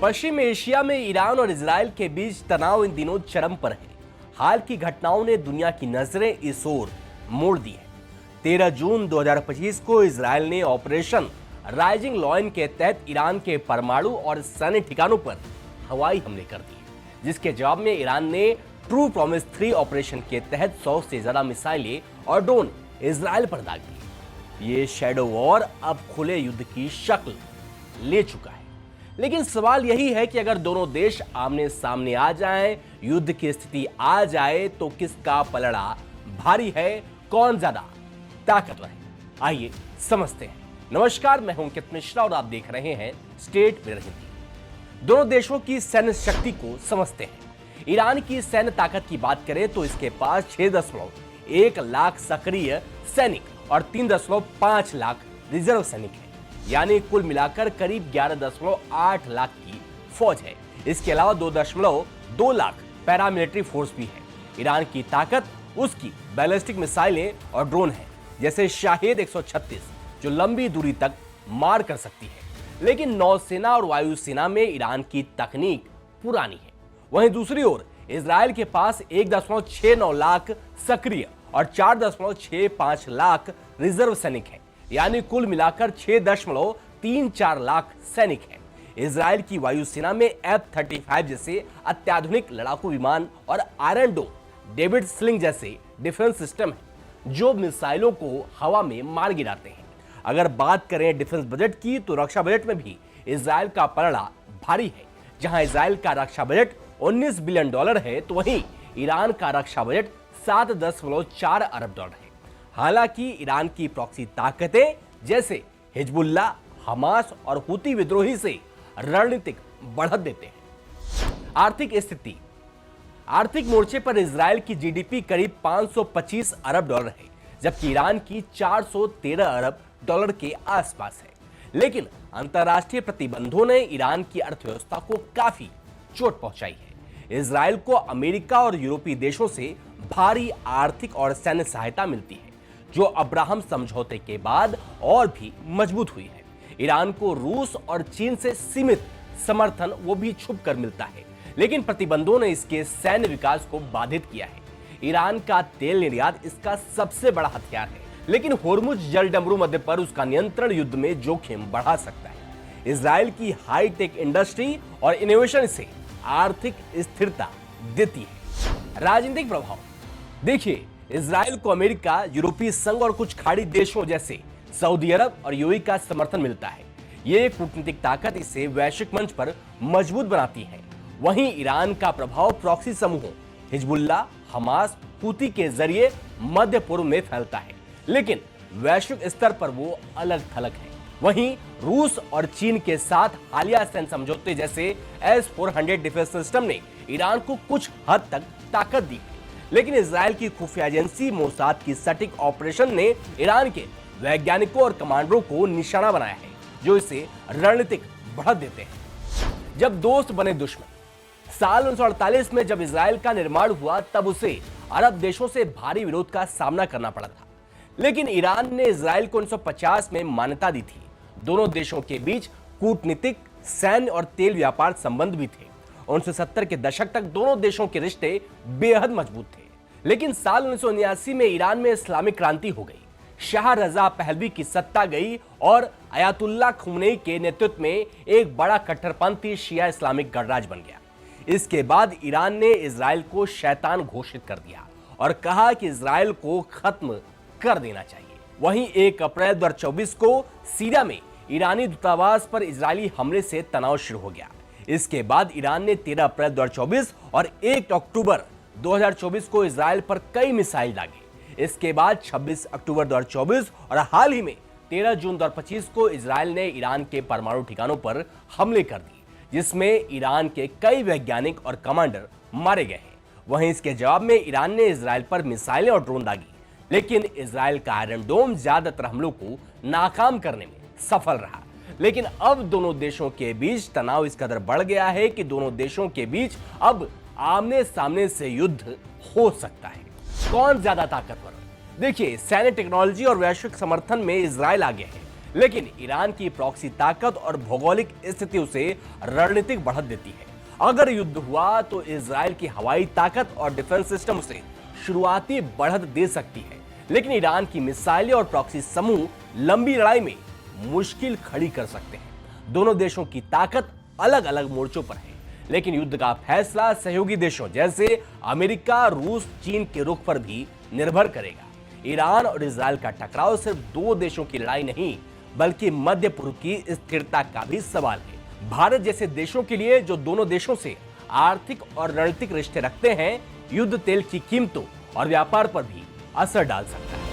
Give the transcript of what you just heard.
पश्चिम Asia में Iran और Israel के बीच तनाव इन दिनों चरम पर है। हाल की घटनाओं ने दुनिया की नजरें इस ओर मोड़ दी है। 13 जून 2025 को इजराइल ने ऑपरेशन राइजिंग लॉयन के तहत ईरान के परमाणु और सैन्य ठिकानों पर हवाई हमले कर दिए, जिसके जवाब में ईरान ने ट्रू प्रॉमिस 3 ऑपरेशन के तहत 100 से ज्यादा मिसाइलें और ड्रोन इजराइल पर दाग दिए। ये शैडो वॉर अब खुले युद्ध की शक्ल ले चुका है। लेकिन सवाल यही है कि अगर दोनों देश आमने सामने आ जाएं, युद्ध की स्थिति आ जाए, तो किसका पलड़ा भारी है, कौन ज्यादा ताकतवर है? आइए समझते हैं। नमस्कार, मैं हूं अंकित मिश्रा और आप देख रहे हैं स्टेट मिरर हिंदी। दोनों देशों की सैन्य शक्ति को समझते हैं। ईरान की सैन्य ताकत की बात करें तो इसके पास 6.1 लाख सक्रिय सैनिक और 3.5 लाख रिजर्व सैनिक है, यानी कुल मिलाकर करीब 11.8 लाख की फौज है। इसके अलावा 2.2 लाख पैरामिलिट्री फोर्स भी है। ईरान की ताकत उसकी बैलिस्टिक मिसाइलें और ड्रोन है, जैसे शाहिद 136 जो लंबी दूरी तक मार कर सकती है। लेकिन नौसेना और वायुसेना में ईरान की तकनीक पुरानी है। वहीं दूसरी ओर इजराइल के पास 1.69 लाख सक्रिय और 4.65 लाख रिजर्व सैनिक है, यानी कुल मिलाकर 6.34 लाख सैनिक हैं। इजराइल की वायुसेना में F-35 जैसे अत्याधुनिक लड़ाकू विमान और आयरन डोम डेविड स्लिंग जैसे डिफेंस सिस्टम हैं, जो मिसाइलों को हवा में मार गिराते हैं। अगर बात करें डिफेंस बजट की, तो रक्षा बजट में भी इजराइल का पलड़ा भारी है। जहां इजराइल का रक्षा बजट $19 बिलियन है, तो वहीं ईरान का रक्षा बजट $7.4 अरब है। हालांकि ईरान की प्रॉक्सी ताकतें जैसे हिजबुल्ला, हमास और हुती विद्रोही से रणनीतिक बढ़त देते हैं। आर्थिक मोर्चे पर इजराइल की जीडीपी करीब $525 अरब है, जबकि ईरान की $413 अरब के आसपास है। लेकिन अंतर्राष्ट्रीय प्रतिबंधों ने ईरान की अर्थव्यवस्था को काफी चोट पहुंचाई है। इजराइल को अमेरिका और यूरोपीय देशों से भारी आर्थिक और सैन्य सहायता मिलती है, जो अब्राहम समझौते के बाद और भी मजबूत हुई है। ईरान को रूस और चीन से सीमित समर्थन वो भी छुप कर मिलता है, लेकिन प्रतिबंधों ने इसके सैन्य विकास को बाधित किया है। ईरान का तेल निर्यात इसका सबसे बड़ा हथियार है, लेकिन होर्मुज जलडमरू मध्य पर उसका नियंत्रण युद्ध में जोखिम बढ़ा सकता है। इजराइल की हाईटेक इंडस्ट्री और इनोवेशन से आर्थिक स्थिरता देती है। राजनीतिक प्रभाव देखिए, इजराइल को अमेरिका, यूरोपीय संघ और कुछ खाड़ी देशों जैसे सऊदी अरब और यूएई का समर्थन मिलता है। ये कूटनीतिक ताकत इसे वैश्विक मंच पर मजबूत बनाती है। वहीं ईरान का प्रभाव प्रॉक्सी समूहों हिजबुल्ला, हमास, हुती के जरिए मध्य पूर्व में फैलता है, लेकिन वैश्विक स्तर पर वो अलग थलग है। वहीं रूस और चीन के साथ हालिया सैन्य समझौते जैसे S-400 डिफेंस सिस्टम ने ईरान को कुछ हद तक ताकत दी है। लेकिन इजराइल की खुफिया एजेंसी मोसाद की सटीक ऑपरेशन ने ईरान के वैज्ञानिकों और कमांडरों को निशाना बनाया है, जो इसे रणनीतिक बढ़त देते हैं। जब दोस्त बने दुश्मन, साल 1948 में जब इजराइल का निर्माण हुआ, तब उसे अरब देशों से भारी विरोध का सामना करना पड़ा था। लेकिन ईरान ने इजराइल को 1950 में मान्यता दी थी। दोनों देशों के बीच कूटनीतिक, सैन्य और तेल व्यापार संबंध भी थे। 1970 के दशक तक दोनों देशों के रिश्ते बेहद मजबूत थे। लेकिन साल 1979 में ईरान में इस्लामिक क्रांति हो गई। शाह रजा पहलवी की सत्ता गई और अयातुल्ला खुमनेई के नेतृत्व में एक बड़ा कट्टरपंथी शिया इस्लामिक गणराज्य बन गया। इसके बाद ईरान ने इजराइल को शैतान घोषित कर दिया और कहा कि इजराइल को खत्म कर देना चाहिए। वहीं 1 अप्रैल 2024 को सीरिया में ईरानी दूतावास पर इजरायली हमले से तनाव शुरू हो गया। इसके बाद ईरान ने 13 अप्रैल 2024 और 1 अक्टूबर 2024 को इजराइल पर कई मिसाइल दागे। इसके बाद 26 अक्टूबर 2024 और हाल ही में 13 जून 2025 को इजराइल ने ईरान के परमाणु ठिकानों पर हमले कर दिए, जिसमें ईरान के कई वैज्ञानिक और कमांडर मारे गए हैं। वहीं इसके जवाब में ईरान ने इजराइल पर मिसाइलें और ड्रोन दागी, लेकिन इजराइल का आयरन डोम ज्यादातर हमलों को नाकाम करने में सफल रहा। लेकिन अब दोनों देशों के बीच तनाव इस कदर बढ़ गया है कि दोनों देशों के बीच अब आमने सामने से युद्ध हो सकता है। कौन ज्यादा ताकतवर? देखिए, सैन्य टेक्नोलॉजी और वैश्विक समर्थन में इजराइल आगे है, लेकिन ईरान की प्रॉक्सी ताकत और भौगोलिक स्थिति उसे रणनीतिक बढ़त देती है। अगर युद्ध हुआ तो इजराइल की हवाई ताकत और डिफेंस सिस्टम उसे शुरुआती बढ़त दे सकती है, लेकिन ईरान की मिसाइलें और प्रॉक्सी समूह लंबी लड़ाई में मुश्किल खड़ी कर सकते हैं। दोनों देशों की ताकत अलग अलग मोर्चों पर है, लेकिन युद्ध का फैसला सहयोगी देशों जैसे अमेरिका, रूस, चीन के रुख पर भी निर्भर करेगा। ईरान और इजराइल का टकराव सिर्फ दो देशों की लड़ाई नहीं, बल्कि मध्य पूर्व की स्थिरता का भी सवाल है। भारत जैसे देशों के लिए, जो दोनों देशों से आर्थिक और रणनीतिक रिश्ते रखते हैं, युद्ध तेल की कीमतों और व्यापार पर भी असर डाल सकता है।